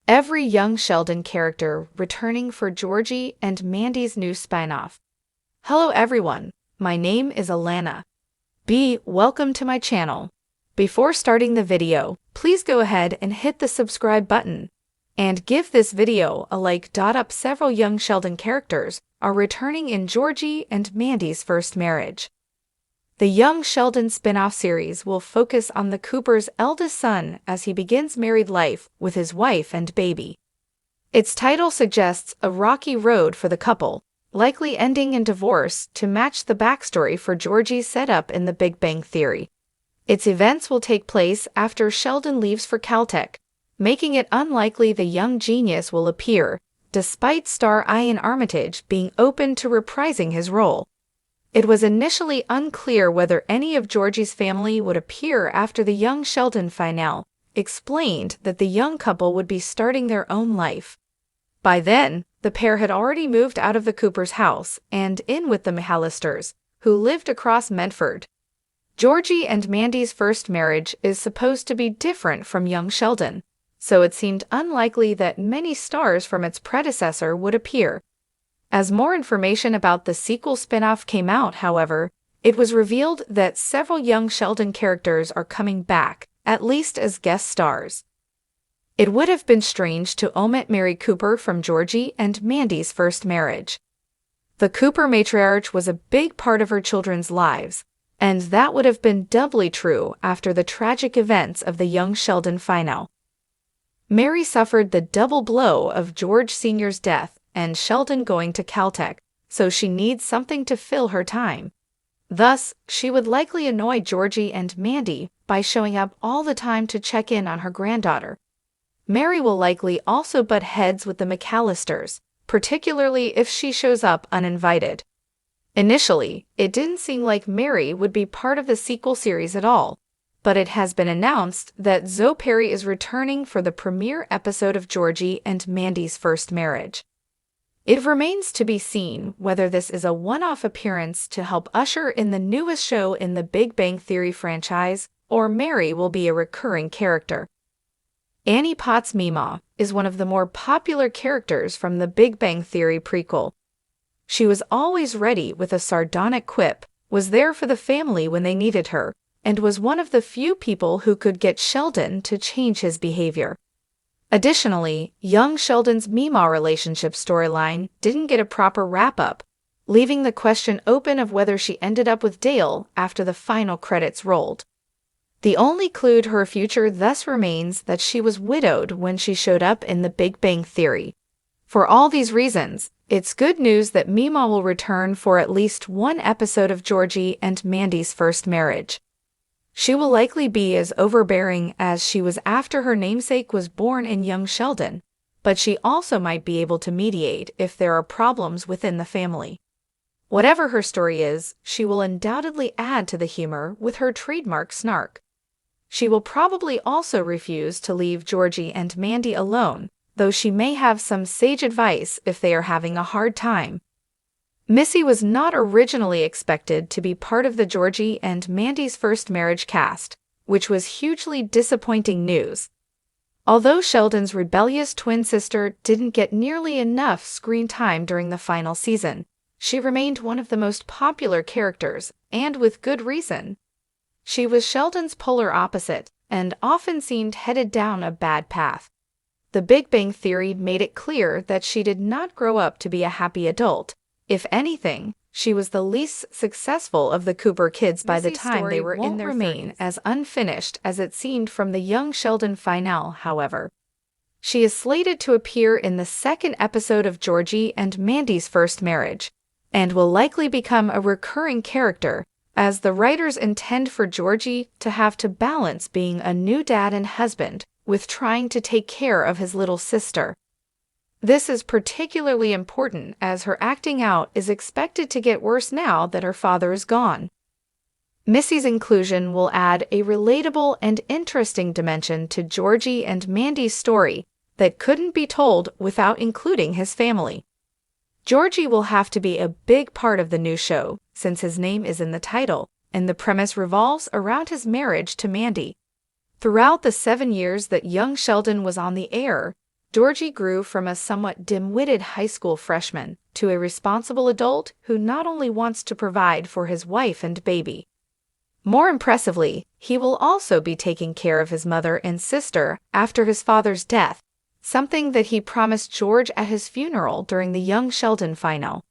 Every young Sheldon character returning for Georgie and Mandy's new spinoff. Hello everyone, my name is Alana. Welcome to my channel. Before starting the video, please go ahead and hit the subscribe button. And give this video a like. Up several young Sheldon characters are returning in Georgie and Mandy's first marriage. The Young Sheldon spin-off series will focus on the Cooper's eldest son as he begins married life with his wife and baby. Its title suggests a rocky road for the couple, likely ending in divorce to match the backstory for Georgie's setup in The Big Bang Theory. Its events will take place after Sheldon leaves for Caltech, making it unlikely the young genius will appear, despite star Ian Armitage being open to reprising his role. It was initially unclear whether any of Georgie's family would appear after the Young Sheldon finale explained that the young couple would be starting their own life. By then, the pair had already moved out of the Cooper's house and in with the McAllisters, who lived across Medford. Georgie and Mandy's first marriage is supposed to be different from Young Sheldon, so it seemed unlikely that many stars from its predecessor would appear. As more information about the sequel spin-off came out, however, it was revealed that several young Sheldon characters are coming back, at least as guest stars. It would have been strange to omit Mary Cooper from Georgie and Mandy's first marriage. The Cooper matriarch was a big part of her children's lives, and that would have been doubly true after the tragic events of the Young Sheldon finale. Mary suffered the double blow of George Sr.'s death and Sheldon going to Caltech, so she needs something to fill her time. Thus, she would likely annoy Georgie and Mandy by showing up all the time to check in on her granddaughter. Mary will likely also butt heads with the McAllisters, particularly if she shows up uninvited. Initially, it didn't seem like Mary would be part of the sequel series at all, but it has been announced that Zoe Perry is returning for the premiere episode of Georgie and Mandy's first marriage. It remains to be seen whether this is a one-off appearance to help usher in the newest show in the Big Bang Theory franchise, or Mary will be a recurring character. Annie Potts' Meemaw is one of the more popular characters from the Big Bang Theory prequel. She was always ready with a sardonic quip, was there for the family when they needed her, and was one of the few people who could get Sheldon to change his behavior. Additionally, Young Sheldon's Meemaw relationship storyline didn't get a proper wrap-up, leaving the question open of whether she ended up with Dale after the final credits rolled. The only clue to her future thus remains that she was widowed when she showed up in The Big Bang Theory. For all these reasons, it's good news that Meemaw will return for at least one episode of Georgie and Mandy's first marriage. She will likely be as overbearing as she was after her namesake was born in Young Sheldon, but she also might be able to mediate if there are problems within the family. Whatever her story is, she will undoubtedly add to the humor with her trademark snark. She will probably also refuse to leave Georgie and Mandy alone, though she may have some sage advice if they are having a hard time. Missy was not originally expected to be part of the Georgie and Mandy's first marriage cast, which was hugely disappointing news. Although Sheldon's rebellious twin sister didn't get nearly enough screen time during the final season, she remained one of the most popular characters, and with good reason. She was Sheldon's polar opposite, and often seemed headed down a bad path. The Big Bang Theory made it clear that she did not grow up to be a happy adult. If anything, she was the least successful of the Cooper kids by the time they were in their 30s. Remain as unfinished as it seemed from the Young Sheldon finale, however. She is slated to appear in the second episode of Georgie and Mandy's first marriage, and will likely become a recurring character, as the writers intend for Georgie to have to balance being a new dad and husband with trying to take care of his little sister. This is particularly important as her acting out is expected to get worse now that her father is gone. Missy's inclusion will add a relatable and interesting dimension to Georgie and Mandy's story that couldn't be told without including his family. Georgie will have to be a big part of the new show, since his name is in the title, and the premise revolves around his marriage to Mandy. Throughout the 7 years that Young Sheldon was on the air, Georgie grew from a somewhat dim-witted high school freshman to a responsible adult who not only wants to provide for his wife and baby. More impressively, he will also be taking care of his mother and sister after his father's death, something that he promised George at his funeral during the Young Sheldon final.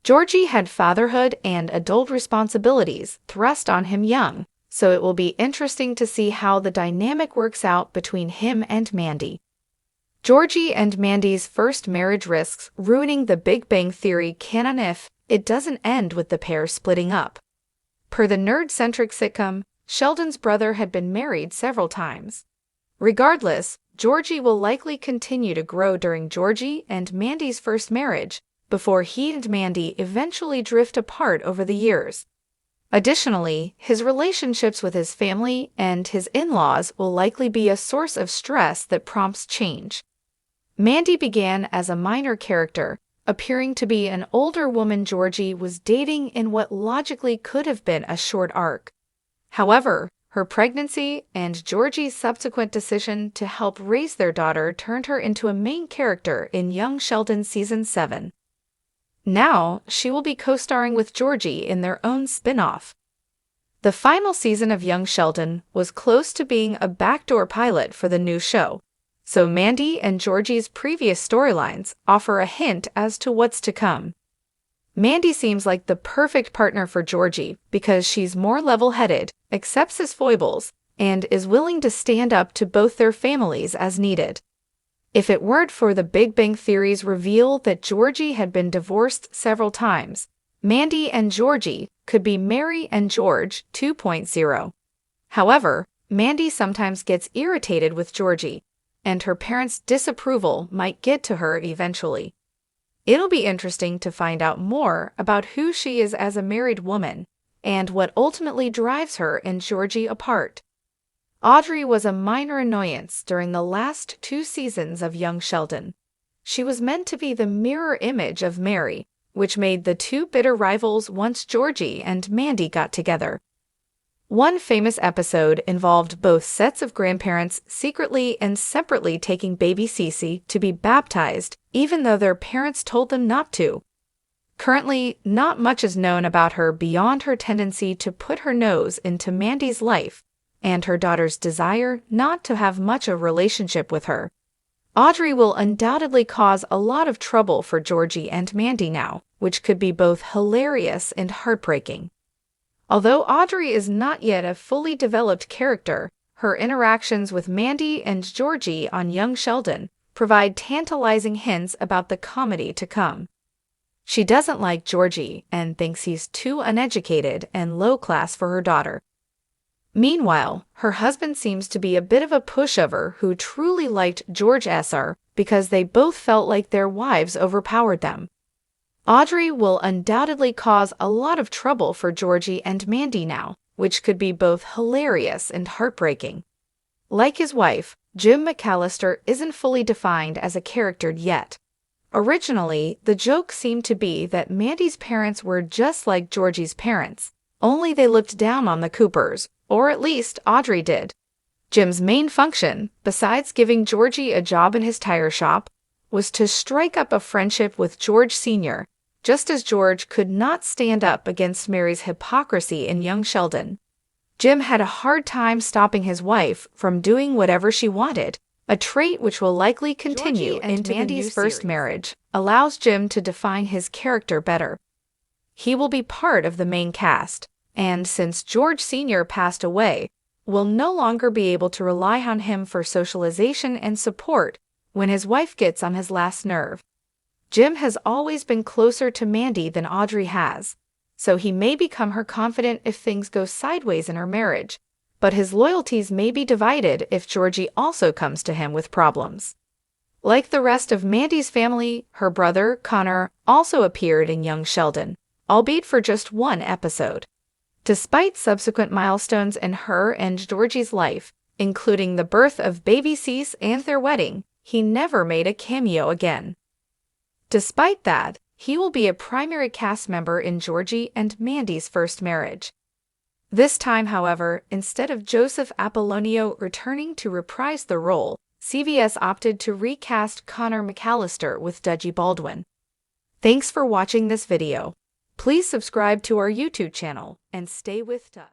Georgie had fatherhood and adult responsibilities thrust on him young, so it will be interesting to see how the dynamic works out between him and Mandy. Georgie and Mandy's first marriage risks ruining the Big Bang Theory canon if it doesn't end with the pair splitting up. Per the nerd-centric sitcom, Sheldon's brother had been married several times. Regardless, Georgie will likely continue to grow during Georgie and Mandy's first marriage, before he and Mandy eventually drift apart over the years. Additionally, his relationships with his family and his in-laws will likely be a source of stress that prompts change. Mandy began as a minor character, appearing to be an older woman Georgie was dating in what logically could have been a short arc. However, her pregnancy and Georgie's subsequent decision to help raise their daughter turned her into a main character in Young Sheldon Season 7. Now, she will be co-starring with Georgie in their own spin-off. The final season of Young Sheldon was close to being a backdoor pilot for the new show, so Mandy and Georgie's previous storylines offer a hint as to what's to come. Mandy seems like the perfect partner for Georgie because she's more level-headed, accepts his foibles, and is willing to stand up to both their families as needed. If it weren't for the Big Bang Theory's reveal that Georgie had been divorced several times, Mandy and Georgie could be Mary and George 2.0. However, Mandy sometimes gets irritated with Georgie, and her parents' disapproval might get to her eventually. It'll be interesting to find out more about who she is as a married woman and what ultimately drives her and Georgie apart. Audrey was a minor annoyance during the last 2 seasons of Young Sheldon. She was meant to be the mirror image of Mary, which made the two bitter rivals once Georgie and Mandy got together. One famous episode involved both sets of grandparents secretly and separately taking baby Cece to be baptized, even though their parents told them not to. Currently, not much is known about her beyond her tendency to put her nose into Mandy's life and her daughter's desire not to have much of a relationship with her. Audrey will undoubtedly cause a lot of trouble for Georgie and Mandy now, which could be both hilarious and heartbreaking. Although Audrey is not yet a fully developed character, her interactions with Mandy and Georgie on Young Sheldon provide tantalizing hints about the comedy to come. She doesn't like Georgie and thinks he's too uneducated and low-class for her daughter. Meanwhile, her husband seems to be a bit of a pushover who truly liked George Sr. because they both felt like their wives overpowered them. Audrey will undoubtedly cause a lot of trouble for Georgie and Mandy now, which could be both hilarious and heartbreaking. Like his wife, Jim McAllister isn't fully defined as a character yet. Originally, the joke seemed to be that Mandy's parents were just like Georgie's parents, only they looked down on the Coopers, or at least Audrey did. Jim's main function, besides giving Georgie a job in his tire shop, was to strike up a friendship with George Sr., just as George could not stand up against Mary's hypocrisy in Young Sheldon. Jim had a hard time stopping his wife from doing whatever she wanted, a trait which will likely continue into Mandy's first marriage, allows Jim to define his character better. He will be part of the main cast, and since George Sr. passed away, will no longer be able to rely on him for socialization and support when his wife gets on his last nerve. Jim has always been closer to Mandy than Audrey has, so he may become her confidant if things go sideways in her marriage, but his loyalties may be divided if Georgie also comes to him with problems. Like the rest of Mandy's family, her brother, Connor, also appeared in Young Sheldon, albeit for just 1 episode. Despite subsequent milestones in her and Georgie's life, including the birth of baby Cece and their wedding, he never made a cameo again. Despite that, he will be a primary cast member in Georgie and Mandy's first marriage. This time, however, instead of Joseph Apollonio returning to reprise the role, CBS opted to recast Connor McAllister with Dudgy Baldwin. Thanks for watching this video. Please subscribe to our YouTube channel and stay with us.